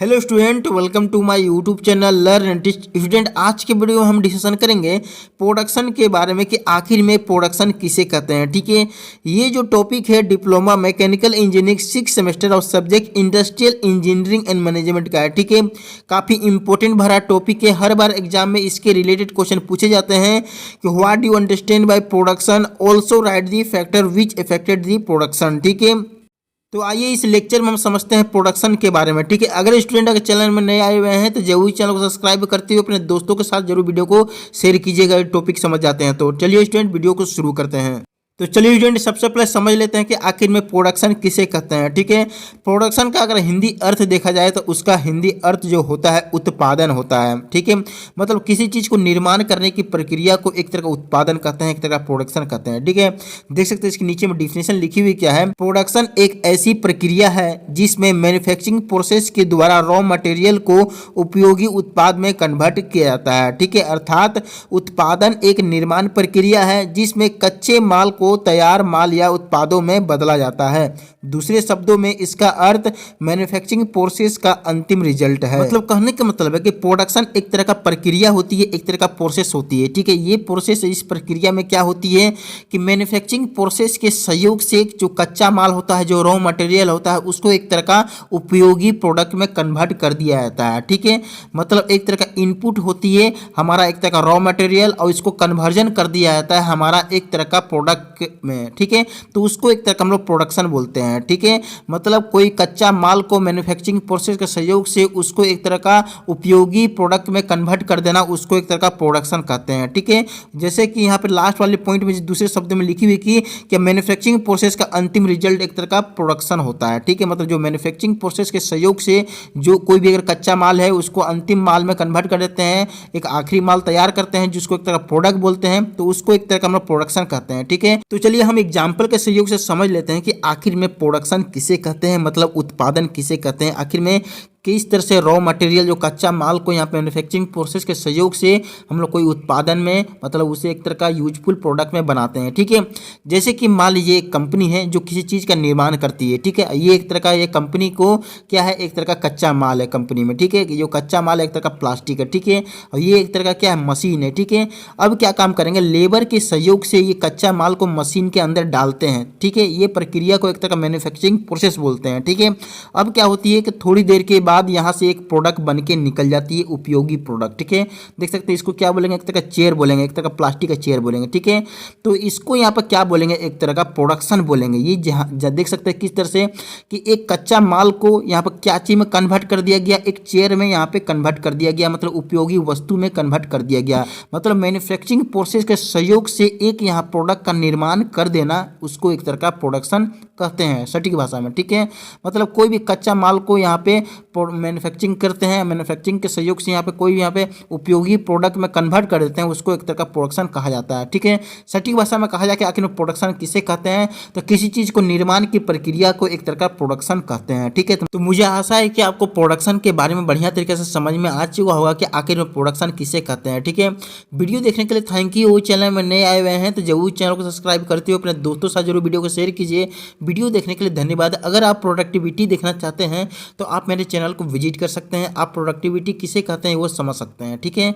Hello student, welcome to my YouTube channel learn and teach student. आज के video में हम डिस्कशन करेंगे प्रोडक्शन के बारे में कि आखिर में प्रोडक्शन किसे कहते हैं। ठीक है, ये जो टॉपिक है डिप्लोमा मैकेनिकल इंजीनियरिंग 6 सेमेस्टर और subject industrial engineering and management का है। ठीक है, काफ़ी इंपॉर्टेंट भरा टॉपिक है। हर बार एग्जाम में इसके रिलेटेड क्वेश्चन पूछे जाते हैं कि what do you understand by production, also right the factor which affected the production. ठीक है, तो आइए इस लेक्चर में हम समझते हैं प्रोडक्शन के बारे में। ठीक है, अगर स्टूडेंट अगर चैनल में नए आए हुए हैं तो जरूर चैनल को सब्सक्राइब करते हुए अपने दोस्तों के साथ जरूर वीडियो को शेयर कीजिएगा। टॉपिक समझ जाते हैं तो चलिए स्टूडेंट वीडियो को शुरू करते हैं। तो चलिए स्टूडेंट सबसे पहले समझ लेते हैं कि आखिर में प्रोडक्शन किसे कहते हैं। ठीक है, प्रोडक्शन का अगर हिंदी अर्थ देखा जाए तो उसका हिंदी अर्थ जो होता है उत्पादन होता है। ठीक है, मतलब किसी चीज़ को निर्माण करने की प्रक्रिया को एक तरह का उत्पादन कहते हैं, एक तरह का प्रोडक्शन कहते हैं। ठीक है, देख सकते हैं इसके नीचे में डिफिनेशन लिखी हुई क्या है। प्रोडक्शन एक ऐसी प्रक्रिया है जिसमें मैन्युफैक्चरिंग प्रोसेस के द्वारा रॉ मटेरियल को उपयोगी उत्पाद में कन्वर्ट किया जाता है। ठीक है, अर्थात उत्पादन एक निर्माण प्रक्रिया है जिसमें कच्चे माल को तैयार माल या उत्पादों में बदला जाता है। दूसरे शब्दों में इसका अर्थ मैन्युफैक्चरिंग प्रोसेस का अंतिम रिजल्ट है। मतलब कहने का मतलब है कि प्रोडक्शन एक तरह का प्रक्रिया होती है, एक तरह का प्रोसेस होती है। ठीक है, ये प्रोसेस इस प्रक्रिया में क्या होती है कि मैन्युफैक्चरिंग प्रोसेस के सहयोग से जो कच्चा माल होता है, जो रॉ मटेरियल होता है, उसको एक तरह का उपयोगी प्रोडक्ट में कन्वर्ट कर दिया जाता है। ठीक है, मतलब एक तरह का इनपुट होती है हमारा एक तरह का रॉ मटेरियल और इसको कन्वर्जन कर दिया जाता है हमारा एक तरह का प्रोडक्ट में। ठीक है, तो उसको एक तरह का हम लोग प्रोडक्शन बोलते हैं। ठीक है, मतलब कोई कच्चा माल को मैन्युफैक्चरिंग प्रोसेस के सहयोग से उसको एक तरह का उपयोगी प्रोडक्ट में कन्वर्ट कर देना, उसको एक तरह का प्रोडक्शन कहते हैं। ठीक है, जैसे कि यहाँ पे लास्ट वाले पॉइंट में दूसरे शब्द में लिखी हुई कि मैन्युफैक्चरिंग प्रोसेस का अंतिम रिजल्ट एक तरह का प्रोडक्शन होता है। ठीक है, मतलब जो मैन्युफैक्चरिंग प्रोसेस के सहयोग से जो कोई भी अगर कच्चा माल है उसको अंतिम माल में कन्वर्ट कर देते हैं, एक आखिरी माल तैयार करते हैं जिसको एक तरह का प्रोडक्ट बोलते हैं, तो उसको एक तरह का हम लोग प्रोडक्शन कहते हैं। ठीक है, तो चलिए हम एग्जाम्पल के सहयोग से समझ लेते हैं कि आखिर में प्रोडक्शन किसे कहते हैं, मतलब उत्पादन किसे कहते हैं। आखिर में किस तरह से रॉ मटेरियल जो कच्चा माल को यहाँ पे मैन्युफैक्चरिंग प्रोसेस के सहयोग से हम लोग कोई उत्पादन में मतलब उसे एक तरह का यूजफुल प्रोडक्ट में बनाते हैं। ठीक है, जैसे कि मान लीजिए एक कंपनी है जो किसी चीज़ का निर्माण करती है। ठीक है, ये एक तरह का ये कंपनी को क्या है, एक तरह का कच्चा माल है कंपनी में। ठीक है, जो कच्चा माल है एक तरह का प्लास्टिक है। ठीक है, और ये एक तरह का क्या है, मशीन है। ठीक है, अब क्या काम करेंगे, लेबर के सहयोग से ये कच्चा माल को मशीन के अंदर डालते हैं। ठीक है, ये प्रक्रिया को एक तरह का मैन्युफैक्चरिंग प्रोसेस बोलते हैं। ठीक है, अब क्या होती है कि थोड़ी देर के बाद यहाँ से एक प्रोडक्ट बन के निकल जाती है, उपयोगी प्रोडक्ट। ठीक है, देख सकते हैं इसको क्या बोलेंगे, एक तरह का चेयर बोलेंगे, एक तरह का प्लास्टिक का चेयर बोलेंगे। ठीक है, तो इसको यहाँ पर क्या बोलेंगे, एक तरह का प्रोडक्शन बोलेंगे। ये जहाँ देख सकते हैं किस तरह से कि एक कच्चा माल को यहाँ पर क्या चीज में कन्वर्ट कर दिया गया, एक चेयर में यहाँ पे कन्वर्ट कर दिया गया, मतलब उपयोगी वस्तु में कन्वर्ट कर दिया गया। मतलब मैन्युफैक्चरिंग प्रोसेस के सहयोग से एक यहाँ प्रोडक्ट का निर्माण कर देना, उसको एक तरह का प्रोडक्शन कहते हैं सटीक भाषा में। ठीक है, मतलब कोई भी कच्चा माल को यहाँ पे मैन्युफैक्चरिंग करते हैं, मैन्युफैक्चरिंग के सहयोग से यहाँ पे कोई यहाँ पे उपयोगी प्रोडक्ट में कन्वर्ट कर देते हैं, उसको एक तरह का प्रोडक्शन कहा जाता है। ठीक है, सटीक भाषा में कहा जाए कि आखिर में प्रोडक्शन किसे कहते हैं, तो किसी चीज़ को निर्माण की प्रक्रिया को एक तरह का प्रोडक्शन कहते हैं। ठीक है, तो मुझे आशा है कि आपको प्रोडक्शन के बारे में बढ़िया तरीके से समझ में आ चुका होगा कि आखिर में प्रोडक्शन किसे कहते हैं। ठीक है, वीडियो देखने के लिए थैंक यू। चैनल में नए आए हुए हैं तो जरूर चैनल को सब्सक्राइब करते हुए अपने दोस्तों के साथ जरूर वीडियो को शेयर कीजिए। वीडियो देखने के लिए धन्यवाद। अगर आप प्रोडक्टिविटी देखना चाहते हैं तो आप मेरे चैनल को विजिट कर सकते हैं, आप प्रोडक्टिविटी किसे कहते हैं वो समझ सकते हैं। ठीक है।